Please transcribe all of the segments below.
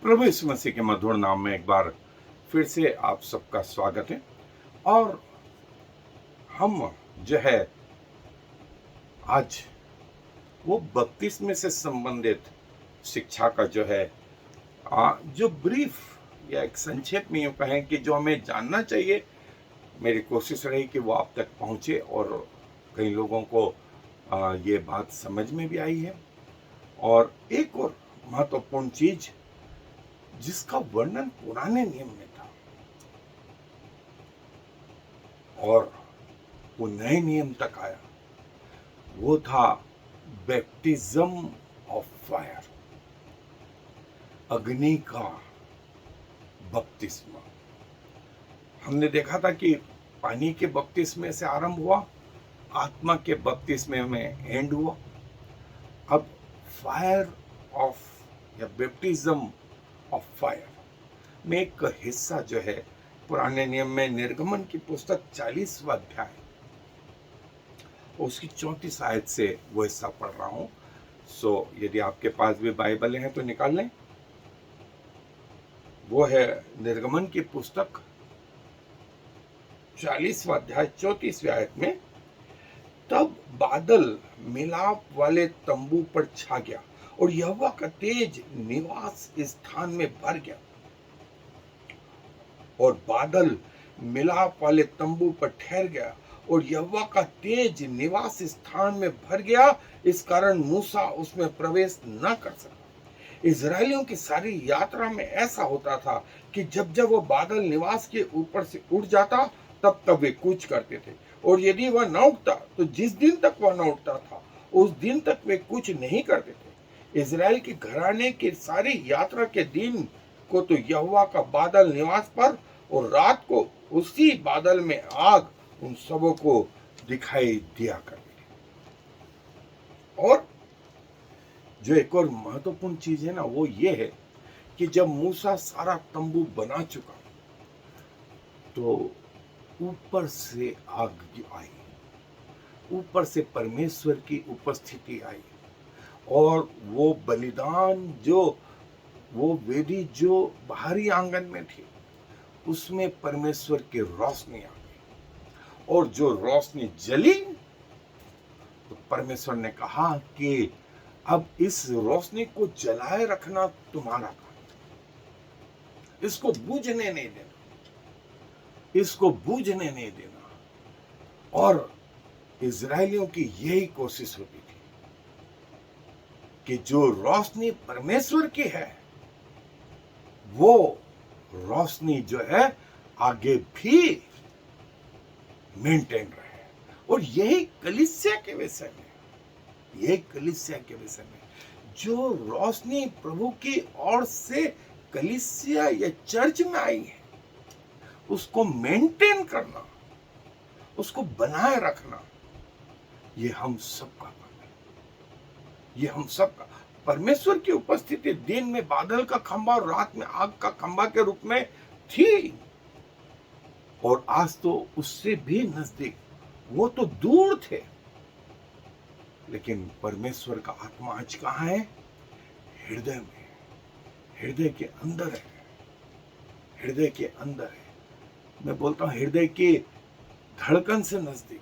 प्रभु यीशु मसीह के मधुर नाम में एक बार फिर से आप सबका स्वागत है। और हम जो है आज वो बपतिस्मे से संबंधित शिक्षा का जो है जो ब्रीफ या एक संक्षेप में यूँ कहें कि जो हमें जानना चाहिए, मेरी कोशिश रही कि वो आप तक पहुँचे और कई लोगों को ये बात समझ में भी आई है। और एक और महत्वपूर्ण चीज जिसका वर्णन पुराने नियम में था और वो नए नियम तक आया, वो था बैप्टिज्म ऑफ फायर, अग्नि का बपतिस्मा। हमने देखा था कि पानी के बपतिस्मे से आरंभ हुआ, आत्मा के बपतिस्मे में एंड हुआ। अब फायर ऑफ या बैप्टिज्म ऑफ फायर में एक हिस्सा जो है पुराने नियम में निर्गमन की पुस्तक 40वां अध्याय उसकी 34 आयत से वो हिस्सा पढ़ रहा हूं। सो यदि आपके पास भी बाइबल हैं तो निकाल लें। वो है निर्गमन की पुस्तक 40वां अध्याय 34वीं आयत में। तब बादल मिलाप वाले तंबू पर छा गया और यहोवा का तेज निवास स्थान में भर गया। और बादल मिलाप वाले तंबू पर ठहर गया और यहोवा का तेज निवास स्थान में भर गया, इस कारण मूसा उसमें प्रवेश न कर सका। इजरायलियों की सारी यात्रा में ऐसा होता था कि जब जब वो बादल निवास के ऊपर से उठ जाता तब तब वे कूच करते थे, और यदि वह न उठता तो जिस दिन तक वह न उठता था उस दिन तक वे कुछ नहीं करते थे। इजराइल के घराने की सारी यात्रा के दिन को तो यहोवा का बादल निवास पर और रात को उसी बादल में आग उन सबों को दिखाई दिया करती थी। और जो एक और महत्वपूर्ण चीज है ना, वो ये है कि जब मूसा सारा तंबू बना चुका तो ऊपर से आग आई, ऊपर से परमेश्वर की उपस्थिति आई, और वो बलिदान जो वो वेदी जो बाहरी आंगन में थी उसमें परमेश्वर की रोशनी आ गई। और जो रोशनी जली तो परमेश्वर ने कहा कि अब इस रोशनी को जलाए रखना तुम्हारा काम, इसको बूझने नहीं देना, इसको बूझने नहीं देना। और इजरायलियों की यही कोशिश होती थी कि जो रोशनी परमेश्वर की है वो रोशनी जो है आगे भी मेंटेन रहे। और यही कलीसिया के विषय में, यही कलीसिया के विषय में जो रोशनी प्रभु की ओर से कलीसिया या चर्च में आई है, उसको मेंटेन करना, उसको बनाए रखना, ये हम सबका काम है, ये हम सबका। परमेश्वर की उपस्थिति दिन में बादल का खंभा और रात में आग का खंभा के रूप में थी, और आज तो उससे भी नजदीक, वो तो दूर थे, लेकिन परमेश्वर का आत्मा आज कहां है? हृदय में, हृदय के अंदर है, हृदय के अंदर है। मैं बोलता हूं हृदय की धड़कन से नजदीक,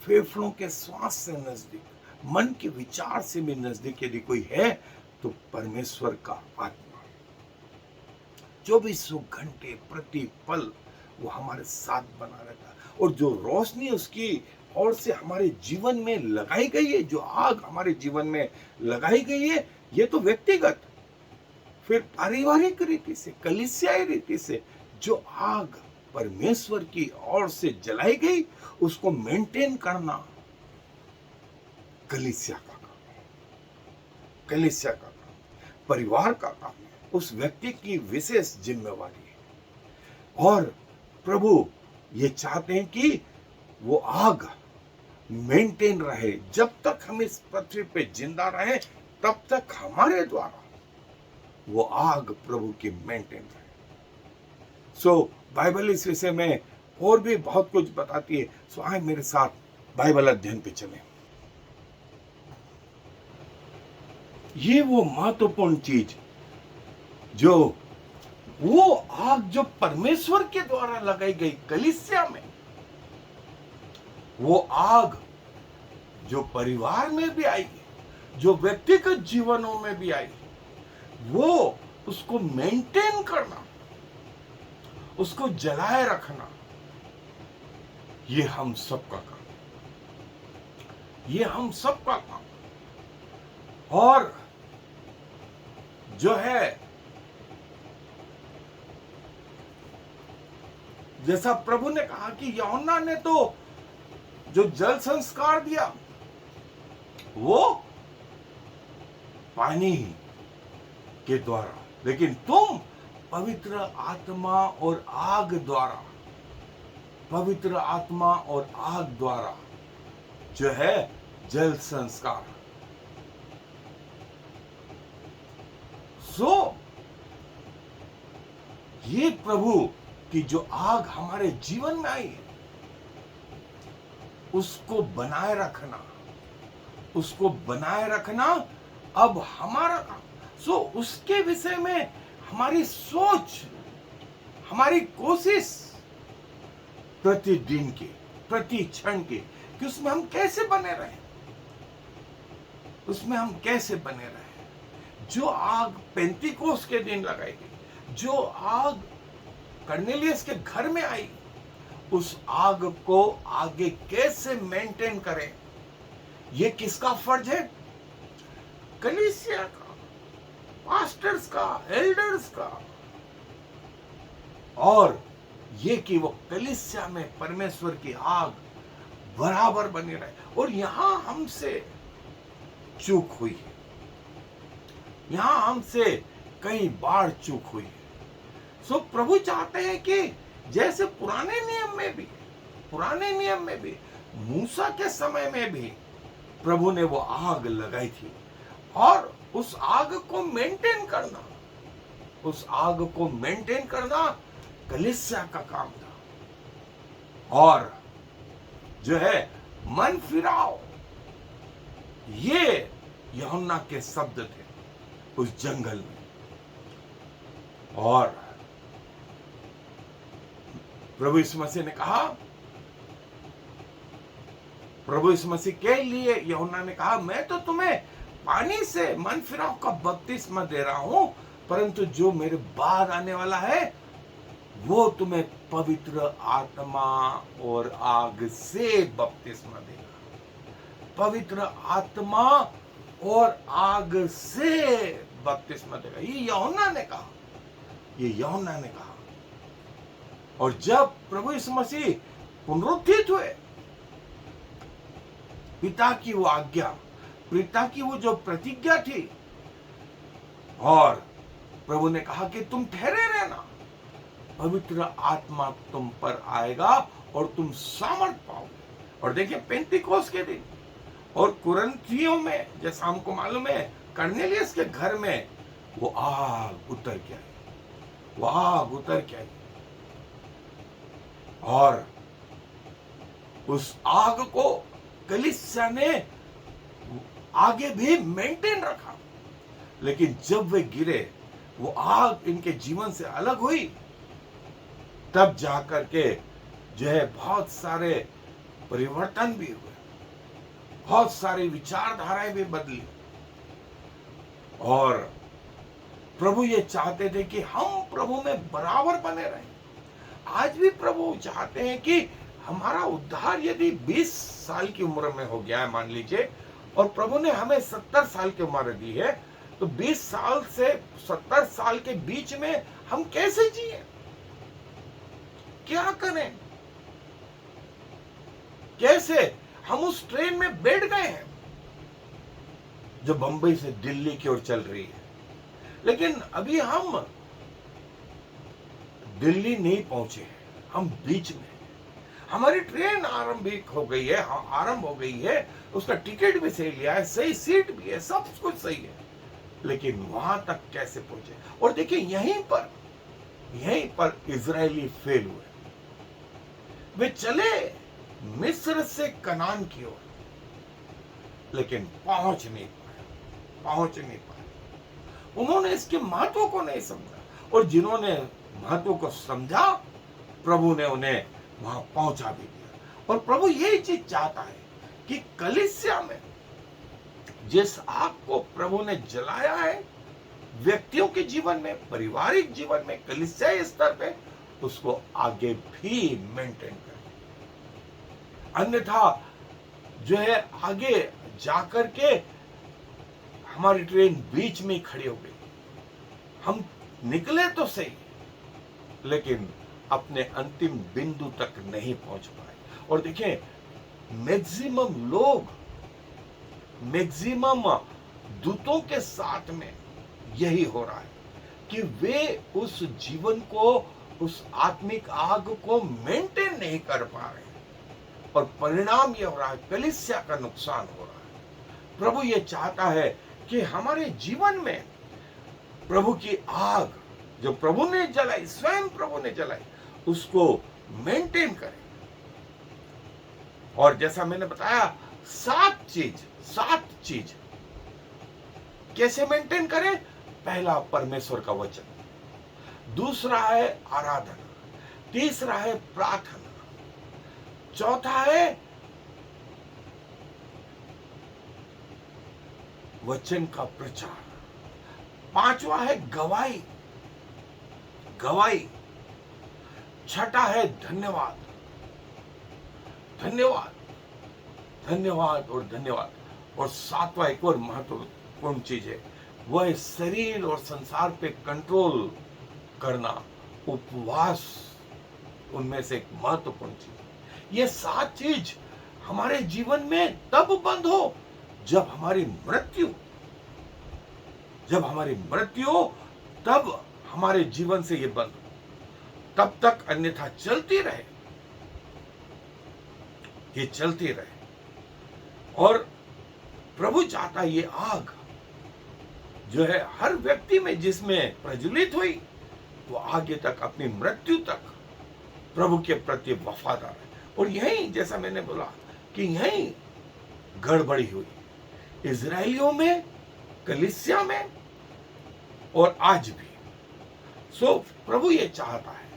फेफड़ों के श्वास से नजदीक, मन के विचार से भी नजदीक यदि कोई है तो परमेश्वर का आत्मा। 24 घंटे प्रति पल वो हमारे साथ बना रहता है, और जो रोशनी उसकी ओर से हमारे जीवन में लगाई गई है, जो आग हमारे जीवन में लगाई गई है, ये तो व्यक्तिगत, फिर पारिवारिक रीति से, कलीसियाई रीति से जो आग परमेश्वर की ओर से जलाई गई, उसको मेंटेन करना कलीसिया का काम है, कलीसिया का काम, परिवार का काम है, उस व्यक्ति की विशेष जिम्मेवारी है। और प्रभु ये चाहते हैं कि वो आग मेंटेन रहे, जब तक हम इस पृथ्वी पे जिंदा रहे तब तक हमारे द्वारा वो आग प्रभु की मेंटेन रहे। सो बाइबल इस विषय में और भी बहुत कुछ बताती है। सो आए मेरे साथ बाइबल अध्ययन पे चलें। ये वो महत्वपूर्ण चीज जो वो आग जो परमेश्वर के द्वारा लगाई गई कलीसिया में, वो आग जो परिवार में भी आई, जो व्यक्तिगत जीवनों में भी आई, वो उसको मेंटेन करना, उसको जलाए रखना, ये हम सबका काम, ये हम सबका काम। और जो है, जैसा प्रभु ने कहा कि यूहन्ना ने तो जो जल संस्कार दिया वो पानी के द्वारा, लेकिन तुम पवित्र आत्मा और आग द्वारा, पवित्र आत्मा और आग द्वारा जो है जल संस्कार। ये प्रभु की जो आग हमारे जीवन में आई है, उसको बनाए रखना, उसको बनाए रखना अब हमारा काम। उसके विषय में हमारी सोच, हमारी कोशिश प्रतिदिन की, प्रति क्षण की, कि उसमें हम कैसे बने रहे, उसमें हम कैसे बने रहे। जो आग पेंतीकोस के दिन लगाई गई, जो आग कर्नेलियस के घर में आई, उस आग को आगे कैसे मेंटेन करें, ये किसका फर्ज है? कलीसिया का, पास्टर्स का, एल्डर्स का। और ये कि वो कलीसिया में परमेश्वर की आग बराबर बनी रहे। और यहां हमसे चूक हुई है, यहां हमसे कई बार चूक हुई है। प्रभु चाहते हैं कि जैसे पुराने नियम में भी मूसा के समय में भी प्रभु ने वो आग लगाई थी, और उस आग को मेंटेन करना, उस आग को मेंटेन करना कलीसिया का काम था। और जो है मन फिराओ, ये यूहन्ना के शब्द थे उस जंगल में। और प्रभु यीशु मसीह ने कहा, प्रभु यीशु मसीह के लिए यूहन्ना ने कहा, मैं तो तुम्हें पानी से मन फिराव का बपतिस्मा दे रहा हूं, परंतु जो मेरे बाद आने वाला है वो तुम्हें पवित्र आत्मा और आग से बपतिस्मा देगा। पवित्र आत्मा और आग से बपतिस्मा देगा, ये यूहन्ना ने कहा, ये यूहन्ना ने कहा। और जब प्रभु यीशु मसीह पुनरुत्थित हुए, पिता की वो आज्ञा, पिता की वो जो प्रतिज्ञा थी, और प्रभु ने कहा कि तुम ठहरे रहना, पवित्र आत्मा तुम पर आएगा और तुम सामर्थ पाओगे। और देखिए पेंतीकोस के दिन और कुरिन्थियों में, जैसा हमको मालूम है, कर्नेलियस के घर में वो आग उतर के आई, वो आग उतर के आई। और उस आग को कलीसिया ने आगे भी मेंटेन रखा, लेकिन जब वे गिरे, वो आग इनके जीवन से अलग हुई, तब जाकर के जो है बहुत सारे परिवर्तन भी हुए, बहुत सारी विचारधाराएं भी बदली। और प्रभु ये चाहते थे कि हम प्रभु में बराबर बने रहें। आज भी प्रभु चाहते हैं कि हमारा उद्धार यदि 20 साल की उम्र में हो गया है मान लीजिए, और प्रभु ने हमें 70 साल की उम्र दी है, तो 20 साल से 70 साल के बीच में हम कैसे जिए, क्या करें, कैसे? हम उस ट्रेन में बैठ गए हैं जो बंबई से दिल्ली की ओर चल रही है, लेकिन अभी हम दिल्ली नहीं पहुंचे हैं, हम बीच में। हमारी ट्रेन आरंभिक हो गई है, आरंभ हो गई है, उसका टिकट भी सही लिया है, सही सीट भी है, सब कुछ सही है, लेकिन वहां तक कैसे पहुंचे? और देखिए यहीं पर इजरायली फेल हुए। वे चले मिस्र से कनान की ओर, लेकिन पहुंच नहीं पाए। उन्होंने इसके महत्व को नहीं समझा, और जिन्होंने महत्व को समझा प्रभु ने उन्हें वहां पहुंचा भी दिया। और प्रभु यही चीज चाहता है कि कलीसिया में जिस आग को प्रभु ने जलाया है व्यक्तियों के जीवन में, पारिवारिक जीवन में, कलीसियाई स्तर पे, उसको आगे भी मेंटेन करें। अन्यथा जो है आगे जाकर के हमारी ट्रेन बीच में खड़ी हो गई, हम निकले तो सही लेकिन अपने अंतिम बिंदु तक नहीं पहुंच पाए। और देखें, मैक्सिमम लोग, मैक्सिमम दूतों के साथ में यही हो रहा है कि वे उस जीवन को, उस आत्मिक आग को मेंटेन नहीं कर पा रहे, और परिणाम यह हो रहा है कलीसिया का नुकसान हो रहा है। प्रभु ये चाहता है कि हमारे जीवन में प्रभु की आग जो प्रभु ने जलाई, स्वयं प्रभु ने जलाई, उसको मेंटेन करें। और जैसा मैंने बताया, 7 चीज कैसे मेंटेन करें। पहला परमेश्वर का वचन, दूसरा है आराधना, तीसरा है प्रार्थना, चौथा है वचन का प्रचार, पांचवा है गवाही, छठा है धन्यवाद, और सातवां एक और महत्वपूर्ण चीज है, वह है शरीर और संसार पे कंट्रोल करना, उपवास, उनमें से एक महत्वपूर्ण चीज। ये 7 चीज हमारे जीवन में तब बंद हो जब हमारी मृत्यु हो, तब हमारे जीवन से ये बंद हो, तब तक अन्यथा चलती रहे, ये चलती रहे। और प्रभु चाहता है ये आग जो है हर व्यक्ति में जिसमें प्रज्वलित हुई, वो आगे तक, अपनी मृत्यु तक प्रभु के प्रति वफादार है। और यही, जैसा मैंने बोला कि यही गड़बड़ी हुई इजराइलियों में, कलीसिया में, और आज भी। सो प्रभु ये चाहता है,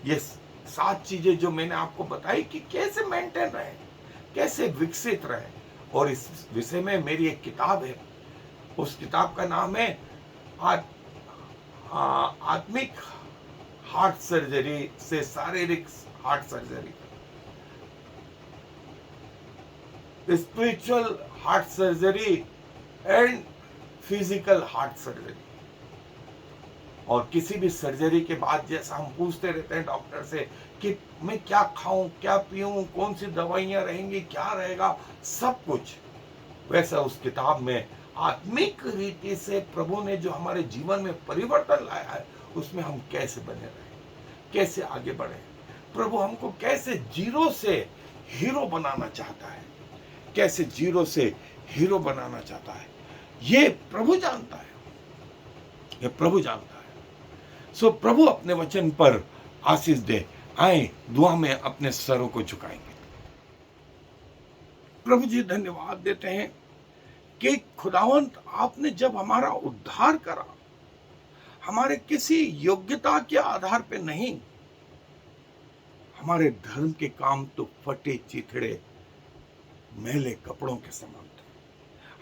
ये 7 चीजें जो मैंने आपको बताई कि कैसे मेंटेन रहे, कैसे विकसित रहे। और इस विषय में मेरी एक किताब है, उस किताब का नाम है आत्मिक हार्ट सर्जरी से शारीरिक heart surgery, spiritual heart surgery and physical heart surgery. और किसी भी सर्जरी के बाद जैसा हम पूछते रहते हैं डॉक्टर से कि मैं क्या खाऊं, क्या पीऊं, कौन सी दवाइयां रहेंगी, क्या रहेगा, सब कुछ, वैसा उस किताब में आत्मिक रीति से प्रभु ने जो हमारे जीवन में परिवर्तन लाया है, उसमें हम कैसे बने रहे, कैसे आगे बढ़े। प्रभु हमको कैसे जीरो से हीरो बनाना चाहता है, कैसे जीरो से हीरो बनाना चाहता है, ये प्रभु जानता है, ये प्रभु जानता है। सो प्रभु अपने वचन पर आशीष दे। आए दुआ में अपने सरों को झुकाएंगे। प्रभु जी, धन्यवाद देते हैं कि खुदावंत आपने जब हमारा उद्धार करा, हमारे किसी योग्यता के आधार पे नहीं, हमारे धर्म के काम तो फटे चिथड़े मैले कपड़ों के समान थे,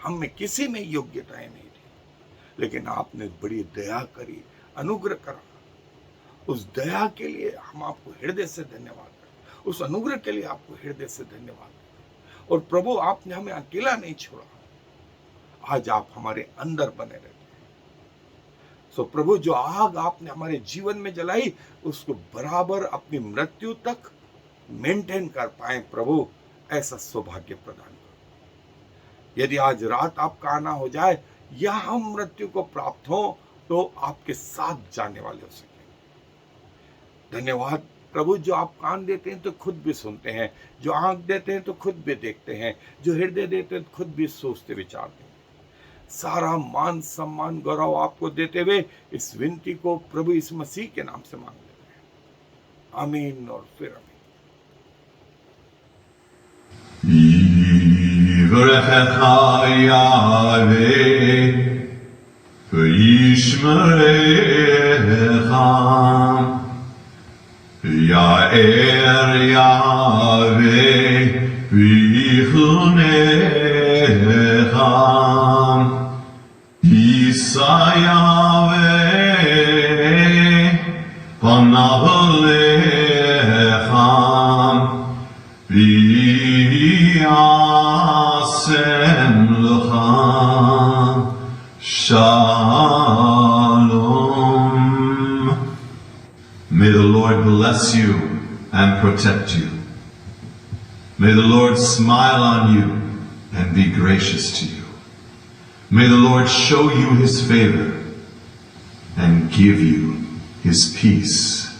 हम में किसी में योग्यताएं नहीं थी, लेकिन आपने बड़ी दया करी, अनुग्रह करा। उस दया के लिए हम आपको हृदय से धन्यवाद करें, उस अनुग्रह के लिए आपको हृदय से धन्यवाद करें। और प्रभु, आपने हमें अकेला नहीं छोड़ा, आज आप हमारे अंदर बने रहते हैं। सो प्रभु, जो आग आपने हमारे जीवन में जलाई, उसको बराबर अपनी मृत्यु तक मेंटेन कर पाए प्रभु, ऐसा सौभाग्य प्रदान करो। यदि आज रात आपका आना हो जाए या हम मृत्यु को प्राप्त हो, तो आपके साथ जाने वाले हो सके। धन्यवाद प्रभु, जो आप कान देते हैं तो खुद भी सुनते हैं, जो आंख देते हैं तो खुद भी देखते हैं, जो हृदय देते हैं तो खुद भी सोचते विचारते हैं। सारा मान सम्मान गौरव आपको देते हुए इस विनती को प्रभु इस मसीह के नाम से मांग लेते हैं, आमीन और फिर आमीन। Yahweh, וישמרך, יאר יהווה ויחונך, יישא יהווה פניו אליך, וישם לך Shalom. May the Lord bless you and protect you. May the Lord smile on you and be gracious to you. May the Lord show you his favor and give you his peace.